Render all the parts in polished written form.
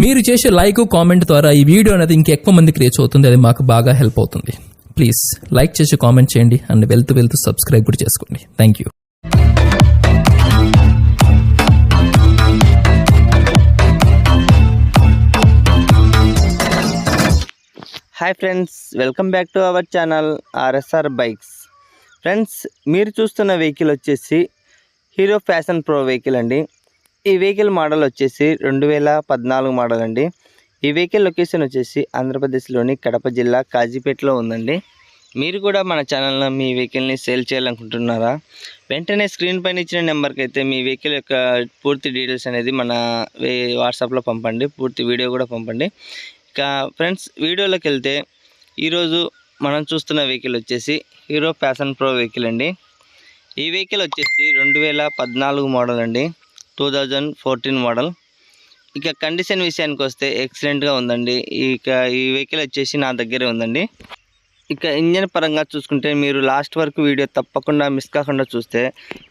మీరు చేసే like comment ద్వారా ఈ వీడియో అనేది ఇంకెక్కువ మందికి రీచ్ అవుతుంది. అది మాకు బాగా హెల్ప్ అవుతుంది. ప్లీజ్ లైక్ చేసి కామెంట్ చేయండి అండ్ వెళ్తూ సబ్స్క్రైబ్ కూడా చేసుకోండి. Thank you. Hi friends, welcome back to our channel RSR bikes. Friends, మీరు చూస్తున్న వెహికల్ వచ్చేసి హీరో ఫ్యాషన్ ప్రో వెహికల్ అండి. ఈ వెహికల్ మోడల్ వచ్చేసి 2014 మోడల్ అండి. ఈ వెహికల్ లొకేషన్ వచ్చేసి ఆంధ్రప్రదేశ్లోని కడప జిల్లా కాజీపేటలో ఉందండి. మీరు కూడా మన ఛానల్లో మీ వెహికల్ని సేల్ చేయాలనుకుంటున్నారా? వెంటనే స్క్రీన్ పైన ఇచ్చిన నెంబర్కి అయితే మీ వెహికల్ యొక్క పూర్తి డీటెయిల్స్ అనేది మన వాట్సాప్లో పంపండి. పూర్తి వీడియో కూడా పంపండి. ఇక ఫ్రెండ్స్, వీడియోలోకి వెళ్తే ఈరోజు మనం చూస్తున్న వెహికల్ వచ్చేసి హీరో ఫ్యాషన్ ప్రో వెహికల్ అండి. ఈ వెహికల్ వచ్చేసి 2014 మోడల్ అండి, 2014 మోడల్. ఇక కండిషన్ విషయానికి వస్తే ఎక్సలెంట్గా ఉందండి. ఇక ఈ వెహికల్ వచ్చేసి నా దగ్గరే ఉందండి. ఇక ఇంజన్ పరంగా చూసుకుంటే మీరు లాస్ట్ వరకు వీడియో తప్పకుండా మిస్ కాకుండా చూస్తే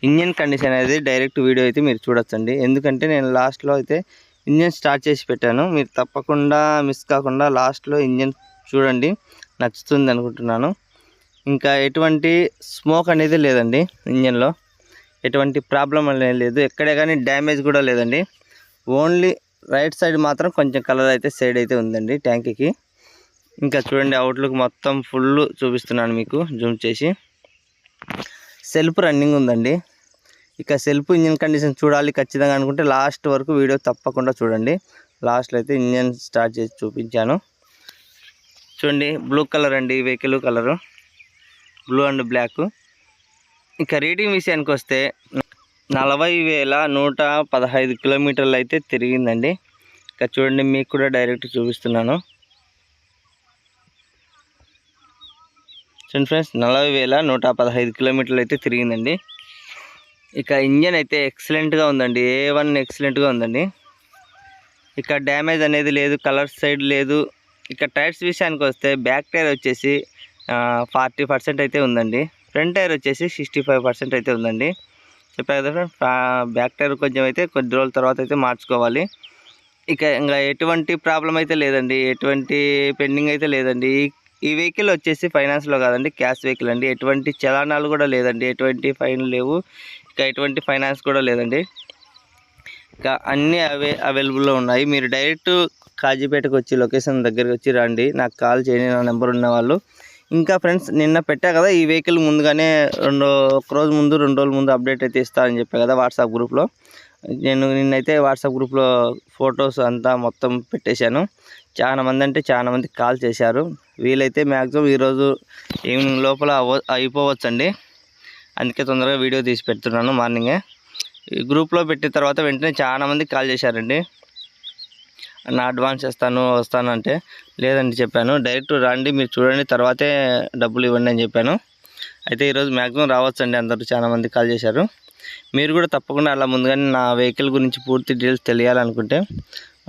ఇంజన్ కండిషన్ అనేది డైరెక్ట్ వీడియో అయితే మీరు చూడొచ్చండి. ఎందుకంటే నేను లాస్ట్లో అయితే ఇంజన్ స్టార్ట్ చేసి పెట్టాను. మీరు తప్పకుండా మిస్ కాకుండా లాస్ట్లో ఇంజన్ చూడండి, నచ్చుతుంది అనుకుంటున్నాను. ఇంకా ఎటువంటి స్మోక్ అనేది లేదండి, ఇంజన్లో ఎటువంటి ప్రాబ్లం అనేది లేదు, ఎక్కడే కానీ డ్యామేజ్ కూడా లేదండి. ఓన్లీ రైట్ సైడ్ మాత్రం కొంచెం కలర్ అయితే సైడ్ అయితే ఉందండి ట్యాంక్కి. ఇంకా చూడండి, అవుట్లుక్ మొత్తం ఫుల్ చూపిస్తున్నాను మీకు జూమ్ చేసి. సెల్ఫ్ రన్నింగ్ ఉందండి. ఇక సెల్ఫ్ ఇంజిన్ కండిషన్ చూడాలి ఖచ్చితంగా అనుకుంటే లాస్ట్ వరకు వీడియో తప్పకుండా చూడండి. లాస్ట్లో అయితే ఇంజిన్ స్టార్ట్ చేసి చూపించాను. చూడండి, బ్లూ కలర్ అండి vehicle colour, blue and black. ఇక రీడింగ్ విషయానికి వస్తే 40,115 కిలోమీటర్లు అయితే తిరిగిందండి. ఇక చూడండి, మీకు కూడా డైరెక్ట్ చూపిస్తున్నాను. చూడండి ఫ్రెండ్స్, 40,115 కిలోమీటర్లు అయితే తిరిగిందండి. ఇక ఇంజన్ అయితే ఎక్సలెంట్గా ఉందండి, A1 ఎక్సలెంట్గా ఉందండి. ఇక డ్యామేజ్ అనేది లేదు, కలర్ సైడ్ లేదు. ఇక టైర్స్ విషయానికి వస్తే బ్యాక్ టైర్ వచ్చేసి 40% అయితే ఉందండి. ఫ్రంట్ టైర్ వచ్చేసి 65% అయితే ఉందండి. చెప్పా కదా ఫ్రెండ్, బ్యాక్ టైర్ కొంచెం అయితే కొద్ది రోజుల తర్వాత అయితే మార్చుకోవాలి. ఇక ఇంకా ఎటువంటి ప్రాబ్లం అయితే లేదండి, ఎటువంటి పెండింగ్ అయితే లేదండి. ఈ వెహికల్ వచ్చేసి ఫైనాన్స్లో కాదండి, క్యాష్ వెహికల్ అండి. ఎటువంటి చలానాలు కూడా లేదండి, ఎటువంటి ఫైన్ లేవు, ఇక ఎటువంటి ఫైనాన్స్ కూడా లేదండి. ఇక అన్నీ అవైలబుల్లో ఉన్నాయి. మీరు డైరెక్ట్ కాజీపేటకు వచ్చి లొకేషన్ దగ్గరికి వచ్చి రండి, నాకు కాల్ చేయండి, నా నెంబర్ ఉన్న వాళ్ళు. ఇంకా ఫ్రెండ్స్, నిన్న పెట్టా కదా ఈ వెహికల్ ముందుగానే ఒక రోజు ముందు 2 రోజుల ముందు అప్డేట్ అయితే ఇస్తానని చెప్పా కదా వాట్సాప్ గ్రూప్లో. నేను నిన్నైతే వాట్సాప్ గ్రూప్లో ఫొటోస్ అంతా మొత్తం పెట్టేశాను. చాలా మంది కాల్ చేశారు. వీలైతే మ్యాక్సిమం ఈరోజు ఈవినింగ్ లోపల అయిపోవచ్చండి. అందుకే తొందరగా వీడియో తీసి పెడుతున్నాను మార్నింగే. ఈ గ్రూప్లో పెట్టిన తర్వాత వెంటనే చాలామంది కాల్ చేశారండి. నా అడ్వాన్స్ వస్తాను అంటే లేదండి చెప్పాను. డైరెక్ట్ రండి, మీరు చూడండి, తర్వాతే డబ్బులు ఇవ్వండి అని చెప్పాను. అయితే ఈరోజు మ్యాక్సిమం రావచ్చండి, అందరూ చాలామంది కాల్ చేశారు. మీరు కూడా తప్పకుండా అలా ముందుగానే నా వెహికల్ గురించి పూర్తి డీటెయిల్స్ తెలియాలనుకుంటే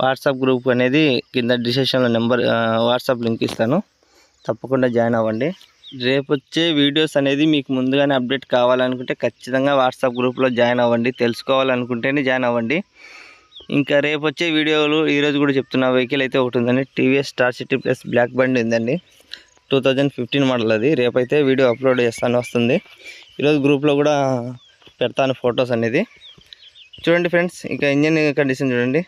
వాట్సాప్ గ్రూప్ అనేది కింద డిస్క్రిప్షన్లో వాట్సాప్ లింక్ ఇస్తాను, తప్పకుండా జాయిన్ అవ్వండి. రేపు వచ్చే వీడియోస్ అనేది మీకు ముందుగానే అప్డేట్ కావాలనుకుంటే ఖచ్చితంగా వాట్సాప్ గ్రూప్లో జాయిన్ అవ్వండి. తెలుసుకోవాలనుకుంటేనే జాయిన్ అవ్వండి. ఇంకా రేపు వచ్చే వీడియోలు ఈరోజు కూడా చెప్తున్న వెహికల్ అయితే ఒకటి ఉందండి, TVS Star City Plus black బండి ఉందండి, 2015 మోడల్. అది రేపైతే వీడియో అప్లోడ్ వస్తుంది. ఈరోజు గ్రూప్లో కూడా పెడతాను ఫొటోస్ అనేది. చూడండి ఫ్రెండ్స్, ఇంకా ఇంజన్ కండిషన్ చూడండి.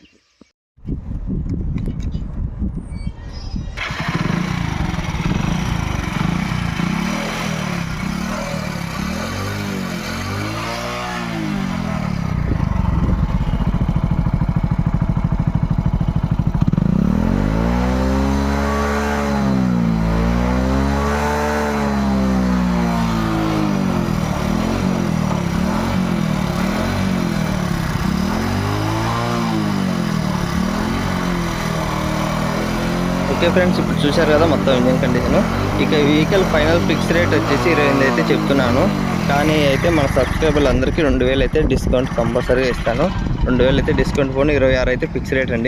ఓకే ఫ్రెండ్స్, ఇప్పుడు చూశారు కదా మొత్తం ఇంజన్ కండిషన్. ఇక వెహికల్ ఫైనల్ ఫిక్స్ రేట్ వచ్చేసి 28 అయితే చెప్తున్నాను. కానీ అయితే మన సబ్స్క్రైబర్లు అందరికీ 2,000 అయితే డిస్కౌంట్ కంపల్సరీగా ఇస్తాను. 2,000 అయితే డిస్కౌంట్ పోను, 26 అయితే ఫిక్స్ రేట్ అండి.